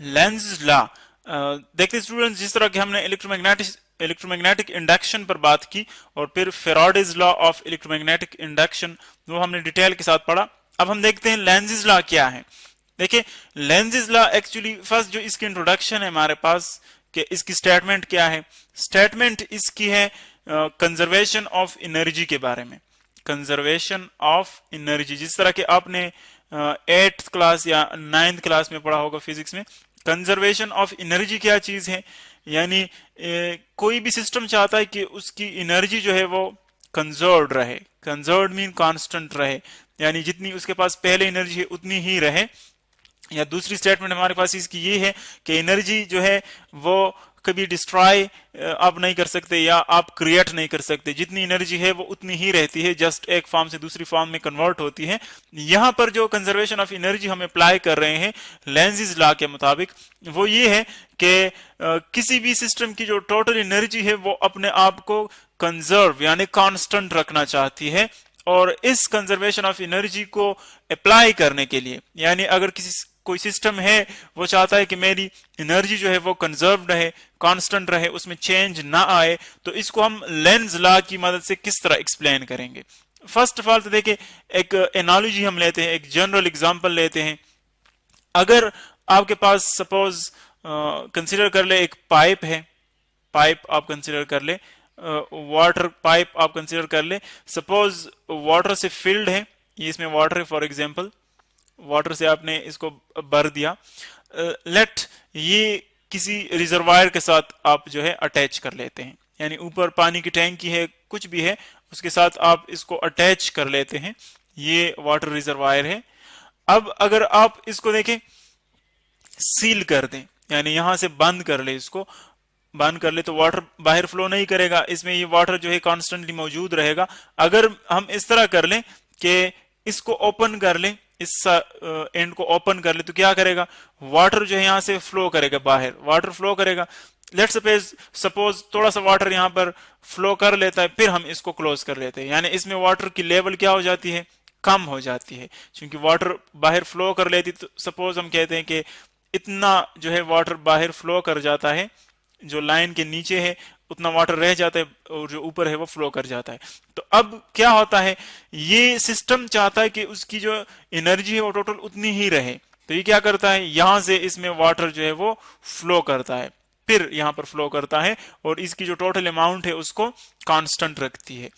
Lenz law देखते students, जिस तरह के हमने इलेक्ट्रोमैग्नेटिक इंडक्शन पर बात की और फिर Faraday's law of electromagnetic induction वो हमने डिटेल के साथ पढ़ा। अब हम देखते हैं लेंज़ लॉ क्या है। देखिए लेंज़ लॉ एक्चुअली फर्स्ट जो इसकी इंट्रोडक्शन है हमारे पास कि इसकी स्टेटमेंट क्या है। स्टेटमेंट इसकी है कंजर्वेशन ऑफ एनर्जी के बारे में। कंजर्वेशन ऑफ एनर्जी, जिस तरह के आपने 8th क्लास या 9th क्लास में पढ़ा होगा फिजिक्स में, कंजर्वेशन ऑफ एनर्जी क्या चीज है। यानी कोई भी सिस्टम चाहता है कि उसकी एनर्जी जो है वो कंजर्व्ड रहे। कंजर्व्ड मीन कांस्टेंट रहे, यानी जितनी उसके पास पहले एनर्जी है उतनी ही रहे। या दूसरी स्टेटमेंट हमारे पास इसकी ये है कि एनर्जी जो है वो कभी डिस्ट्रॉय आप नहीं कर सकते या आप क्रिएट नहीं कर सकते। जितनी एनर्जी है वो उतनी ही रहती है, जस्ट एक फॉर्म से दूसरी फॉर्म में कन्वर्ट होती है। यहां पर जो कंजर्वेशन ऑफ एनर्जी हम अप्लाई कर रहे हैं लेंज़ लॉ के मुताबिक, वो ये है कि किसी भी सिस्टम की जो टोटल एनर्जी है वो अपने आप को कंजर्व यानी कांस्टेंट रखना चाहती है। और इस कंजर्वेशन ऑफ एनर्जी को अप्लाई करने के लिए, यानी अगर कोई सिस्टम है वो चाहता है कि मेरी एनर्जी जो है वो कंजर्व्ड रहे, कांस्टेंट रहे, उसमें चेंज ना आए, तो इसको हम लेंज़ लॉ की मदद से किस तरह एक्सप्लेन करेंगे। फर्स्ट ऑफ ऑल तो देखिए एक एनालॉजी हम लेते हैं, एक जनरल एग्जांपल लेते हैं। अगर आपके पास सपोज कंसीडर कर ले एक पाइप है, पाइप आप कंसीडर कर ले, वाटर पाइप आप कंसीडर कर ले। सपोज वाटर से फिल्ड है, ये इसमें वाटर है फॉर एग्जांपल, वाटर से आपने इसको भर दिया। लेट ये किसी रिजर्वायर के साथ आप जो है अटैच कर लेते हैं, यानी ऊपर पानी की टैंकी है, कुछ भी है, उसके साथ आप इसको अटैच कर लेते हैं। ये वाटर रिजर्वायर है। अब अगर आप इसको देखें, सील कर दें, यानी यहां से बंद कर ले, इसको बंद कर ले, तो वाटर बाहर फ्लो नहीं करेगा, इसमें ये वाटर जो है कॉन्स्टेंटली मौजूद रहेगा। अगर हम इस तरह कर लें कि इसको ओपन कर लें, इस एंड को ओपन कर ले, तो क्या करेगा, वाटर जो है यहां से फ्लो करेगा, बाहर वाटर फ्लो करेगा। लेट्स सपोज थोड़ा सा वाटर यहां पर फ्लो कर लेता है, फिर हम इसको क्लोज कर लेते हैं, यानी इसमें वाटर की लेवल क्या हो जाती है, कम हो जाती है, क्योंकि वाटर बाहर फ्लो कर लेती। तो सपोज हम कहते हैं कि इतना जो है वाटर बाहर फ्लो कर जाता है, जो लाइन के नीचे है उतना वाटर रह जाता है और जो ऊपर है वो फ्लो कर जाता है। तो अब क्या होता है, ये सिस्टम चाहता है कि उसकी जो एनर्जी है वो टोटल उतनी ही रहे, तो ये क्या करता है, यहां से इसमें वाटर जो है वो फ्लो करता है, फिर यहां पर फ्लो करता है और इसकी जो टोटल अमाउंट है उसको कांस्टेंट रखती है।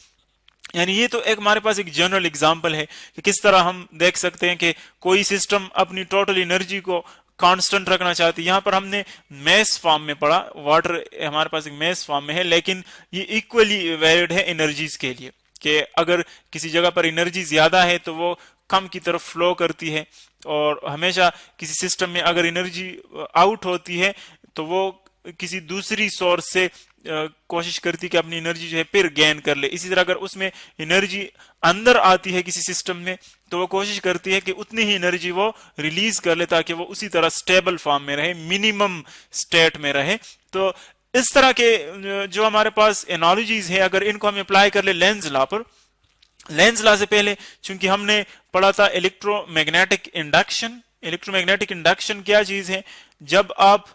यानी ये तो एक हमारे पास एक जनरल एग्जांपल है कि किस तरह हम देख सकते हैं कि कोई सिस्टम अपनी टोटल एनर्जी को कांस्टेंट रखना चाहती है। यहां पर हमने मैस फॉर्म में पढ़ा, वाटर हमारे पास एक मैस फॉर्म में है, लेकिन ये इक्वली वैलिड है एनर्जीज के लिए कि अगर किसी जगह पर एनर्जी ज्यादा है तो वो कम की तरफ फ्लो करती है, और हमेशा किसी सिस्टम में अगर एनर्जी आउट होती है तो वो किसी दूसरी सोर्स से कोशिश करती है कि अपनी एनर्जी जो है फिर गेन कर ले। इसी तरह अगर उसमें एनर्जी अंदर आती है किसी सिस्टम में, तो वो कोशिश करती है कि उतनी ही एनर्जी वो रिलीज कर ले ताकि वो उसी तरह स्टेबल फॉर्म में रहे, मिनिमम स्टेट में रहे। तो इस तरह के जो हमारे पास एनालॉजीज है, अगर इनको हम अप्लाई कर ले लेंज़ लॉ पर, लेंज़ लॉ से पहले चूंकि हमने पढ़ा था इलेक्ट्रोमैग्नेटिक इंडक्शन। इलेक्ट्रोमैग्नेटिक इंडक्शन क्या चीज है, जब आप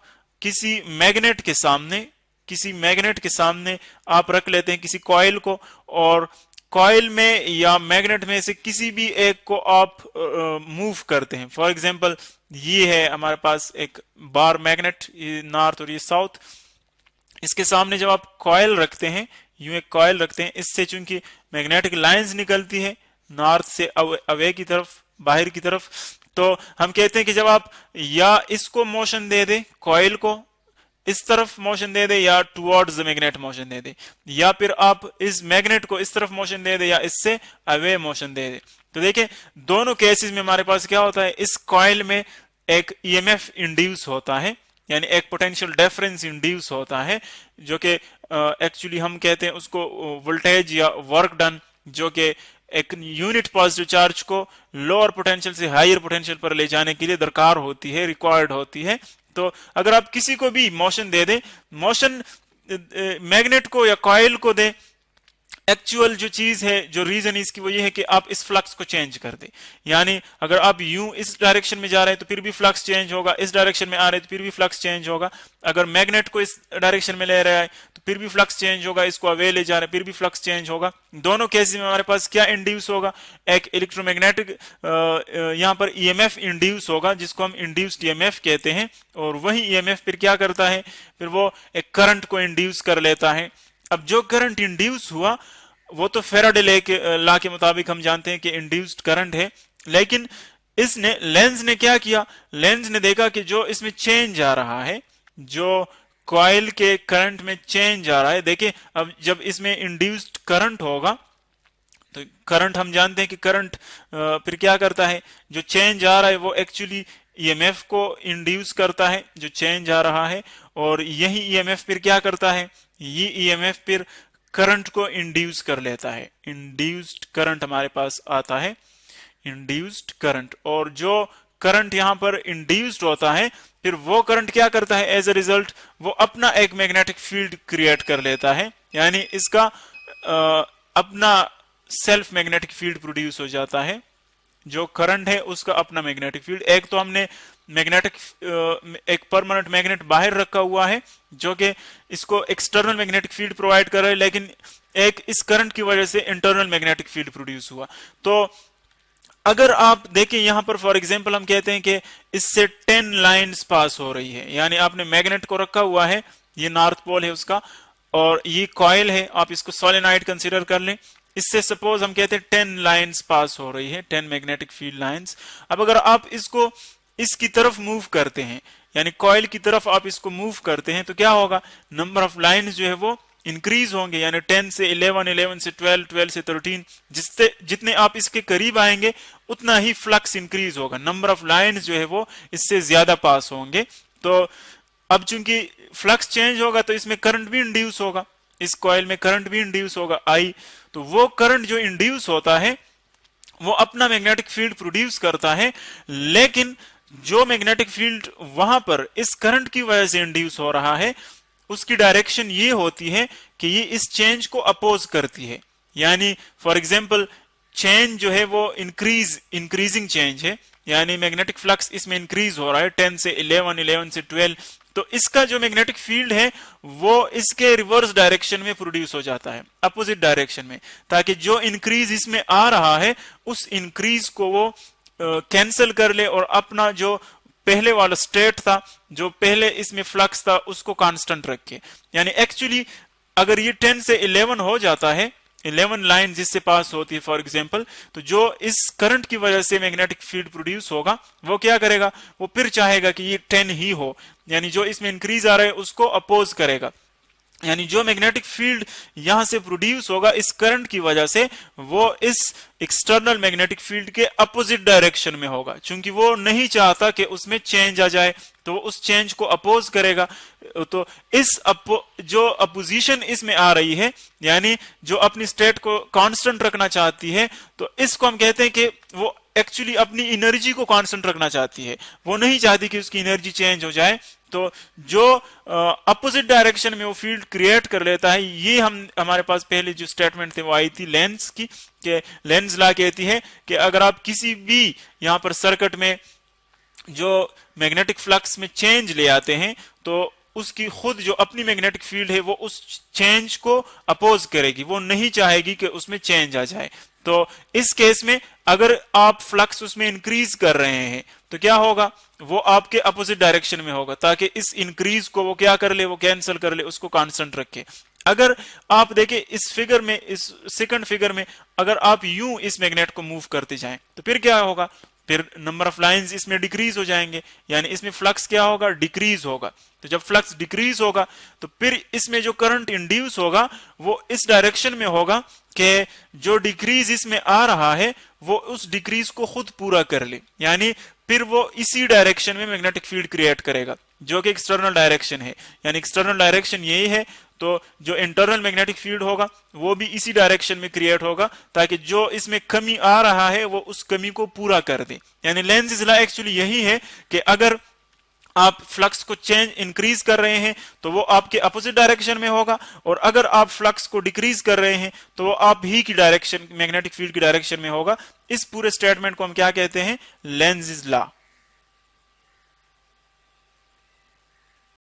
किसी मैग्नेट के सामने आप रख लेते हैं किसी कॉइल को, और कॉइल में या मैग्नेट में से किसी भी एक को आप मूव करते हैं। फॉर एग्जांपल ये है हमारे पास एक बार मैग्नेट, ये नॉर्थ और ये साउथ, इसके सामने जब आप कॉइल रखते हैं, यूं एक कॉइल रखते हैं, इससे चूंकि मैग्नेटिक लाइंस निकलती है नॉर्थ से अवे की तरफ, बाहर की तरफ, तो हम कहते हैं कि जब आप या इसको मोशन दे दे, कॉइल को इस तरफ मोशन दे दे या टुवर्ड्स द मैग्नेट मोशन दे दे, या फिर आप इस मैग्नेट को इस तरफ मोशन दे दे या इससे अवे मोशन दे दे, तो देखिए दोनों केसेस में हमारे पास क्या होता है, इस कॉइल में एक ईएमएफ इंड्यूस होता है, यानी एक पोटेंशियल डिफरेंस इंड्यूस होता है, जो कि एक्चुअली हम कहते हैं उसको वोल्टेज या वर्क डन, जो कि एक यूनिट पॉजिटिव चार्ज को लोअर पोटेंशियल से हायर पोटेंशियल पर ले जाने के लिए दरकार होती है, रिक्वायर्ड होती है। तो अगर आप किसी को भी मोशन दे दें, मोशन मैग्नेट को या कॉइल को दे, एक्चुअल जो चीज है, जो रीजन इसकी वो ये है कि आप इस फ्लक्स को चेंज कर दे। यानी अगर आप यूं इस डायरेक्शन में जा रहे हैं तो फिर भी फ्लक्स चेंज होगा, इस डायरेक्शन में आ रहे हैं तो फिर भी फ्लक्स चेंज होगा। अगर मैग्नेट को इस डायरेक्शन में ले रहा है तो फिर भी फ्लक्स चेंज होगा, इसको अवे ले जा रहे हैं फिर भी फ्लक्स चेंज होगा। दोनों केस में हमारे पास क्या इंड्यूस होगा, एक इलेक्ट्रोमैग्नेटिक यहां पर ईएमएफ इंड्यूस होगा जिसको हम इंड्यूस्ड ईएमएफ कहते हैं, और वही ईएमएफ फिर क्या करता है, फिर वो एक करंट को इंड्यूस कर लेता है। अब जो करंट इंड्यूस हुआ वो तो फेराडे लॉ के मुताबिक हम जानते हैं कि इंड्यूस्ड करंट है, लेकिन इसने लेंज ने क्या किया, लेंज ने देखा कि जो इसमें चेंज आ रहा है, जो कॉइल के करंट में चेंज आ रहा है, देखिए अब जब इसमें इंड्यूस्ड करंट होगा तो करंट हम जानते हैं कि करंट फिर क्या करता है, जो चेंज आ रहा है वो एक्चुअली ईएमएफ को इंड्यूस करता है जो चेंज आ रहा है, और यही ईएमएफ फिर क्या करता है, ये ईएमएफ फिर करंट को इंड्यूस कर लेता है। इंड्यूस्ड करंट हमारे पास आता है, इंड्यूस्ड करंट, और जो करंट यहां पर इंड्यूस्ड होता है फिर वो करंट क्या करता है, एज ए रिजल्ट वो अपना एक मैग्नेटिक फील्ड क्रिएट कर लेता है, यानी इसका अपना सेल्फ मैग्नेटिक फील्ड प्रोड्यूस हो जाता है। जो करंट है उसका अपना मैग्नेटिक फील्ड, एक तो हमने मैग्नेटिक एक परमानेंट मैग्नेट बाहर रखा हुआ है जो कि इसको एक्सटर्नल मैग्नेटिक फील्ड प्रोवाइड कर रहा है, लेकिन एक इस करंट की वजह से इंटरनल मैग्नेटिक फील्ड प्रोड्यूस हुआ। तो अगर आप देखें यहां पर फॉर एग्जांपल हम कहते हैं कि इससे 10 लाइंस पास हो रही है, यानी आपने मैग्नेट को रखा हुआ है, ये नॉर्थ पोल है उसका, और ये कॉइल है, आप इसको सोलेनॉइड कंसीडर कर लें। इससे सपोज हम कहते हैं 10 लाइंस पास हो रही है, 10 मैग्नेटिक फील्ड लाइंस। अब अगर आप इसको इसकी तरफ मूव करते हैं, यानी कॉइल की तरफ आप इसको मूव करते हैं, तो क्या होगा, नंबर ऑफ लाइंस जो है वो इंक्रीज होंगे, यानी 10 से 11, 11 से 12, 12 से 13, जितने आप इसके करीब आएंगे उतना ही फ्लक्स इंक्रीज होगा, नंबर ऑफ लाइंस जो है वो इससे ज्यादा पास होंगे। तो अब चूंकि फ्लक्स चेंज होगा तो इसमें करंट भी इंड्यूस होगा, इस कॉइल में करंट भी इंड्यूस होगा आई, तो वो करंट जो इंड्यूस होता है वो अपना मैग्नेटिक फील्ड प्रोड्यूस करता है, लेकिन जो मैग्नेटिक फील्ड वहां पर इस करंट की वजह से इंड्यूस हो रहा है उसकी डायरेक्शन ये होती है कि ये इस चेंज को अपोज करती है। यानी फॉर एग्जांपल चेंज जो है वो इंक्रीजिंग चेंज है, यानी मैग्नेटिक फ्लक्स इसमें इंक्रीज हो रहा है 10 से 11, 11 से 12, तो इसका जो मैग्नेटिक फील्ड है वो इसके रिवर्स डायरेक्शन में प्रोड्यूस हो जाता है, अपोजिट डायरेक्शन में, ताकि जो इंक्रीज इसमें आ रहा है उस इंक्रीज को वो कैंसिल कर ले और अपना जो पहले वाला स्टेट था, जो पहले इसमें फ्लक्स था, उसको कांस्टेंट रखे। यानी एक्चुअली अगर ये 10 से 11 हो जाता है, 11 लाइन जिससे पास होती है फॉर एग्जांपल, तो जो इस करंट की वजह से मैग्नेटिक फील्ड प्रोड्यूस होगा वो क्या करेगा, वो फिर चाहेगा कि ये 10 ही हो, यानी जो इसमें इंक्रीज आ रहा है उसको अपोज करेगा। यानी जो मैग्नेटिक फील्ड यहां से प्रोड्यूस होगा इस करंट की वजह से वो इस एक्सटर्नल मैग्नेटिक फील्ड के अपोजिट डायरेक्शन में होगा, क्योंकि वो नहीं चाहता कि उसमें चेंज आ जाए, तो वो उस चेंज को अपोज करेगा। तो इस जो अपोजिशन इसमें आ रही है, यानी जो अपनी स्टेट को कांस्टेंट रखना चाहती है, तो इसको हम कहते हैं कि वो एक्चुअली अपनी एनर्जी को कांस्टेंट रखना चाहती है, वो नहीं चाहती कि उसकी एनर्जी चेंज हो जाए। तो जो अपोजिट डायरेक्शन में वो फील्ड क्रिएट कर लेता है, ये हमारे पास पहले जो स्टेटमेंट थे वो आई थी लेंज की, कि लेंज लॉ कहती है कि अगर आप किसी भी यहां पर सर्किट में जो मैग्नेटिक फ्लक्स में चेंज ले आते हैं तो उसकी खुद जो अपनी मैग्नेटिक फील्ड है वो उस चेंज को अपोज करेगी, वो नहीं चाहेगी कि उसमें चेंज आ जाए। तो इस केस में अगर आप फ्लक्स उसमें इंक्रीज कर रहे हैं तो क्या होगा, वो आपके अपोजिट डायरेक्शन में होगा, ताकि इस इंक्रीज को वो क्या कर ले, वो कैंसिल कर ले, उसको कांस्टेंट रखे। अगर आप देखें इस फिगर में, इस सेकंड फिगर में, अगर आप यूं इस मैग्नेट को मूव करते जाएं तो फिर क्या होगा, फिर नंबर ऑफ लाइंस इसमें डिक्रीज हो जाएंगे, यानी इसमें फ्लक्स क्या होगा, डिक्रीज होगा। तो जब फ्लक्स डिक्रीज होगा तो फिर इसमें जो करंट इंड्यूस होगा वो इस डायरेक्शन में होगा कि जो डिक्रीज इसमें आ रहा है वो उस डिक्रीज को खुद पूरा कर ले, यानी फिर वो इसी डायरेक्शन में मैग्नेटिक फील्ड क्रिएट करेगा जो कि एक्सटर्नल डायरेक्शन है। यानी एक्सटर्नल डायरेक्शन यही है, तो जो इंटरनल मैग्नेटिक फील्ड होगा वो भी इसी डायरेक्शन में क्रिएट होगा, ताकि जो इसमें कमी आ रहा है वो उस कमी को पूरा कर दे। यानी लेंज़ लॉ एक्चुअली यही है कि अगर आप फ्लक्स को चेंज इंक्रीज कर रहे हैं तो वो आपके अपोजिट डायरेक्शन में होगा, और अगर आप फ्लक्स को डिक्रीज कर रहे हैं तो वो आप ही की डायरेक्शन, मैग्नेटिक फील्ड की डायरेक्शन में होगा। इस पूरे स्टेटमेंट को हम क्या कहते हैं? Lenz law.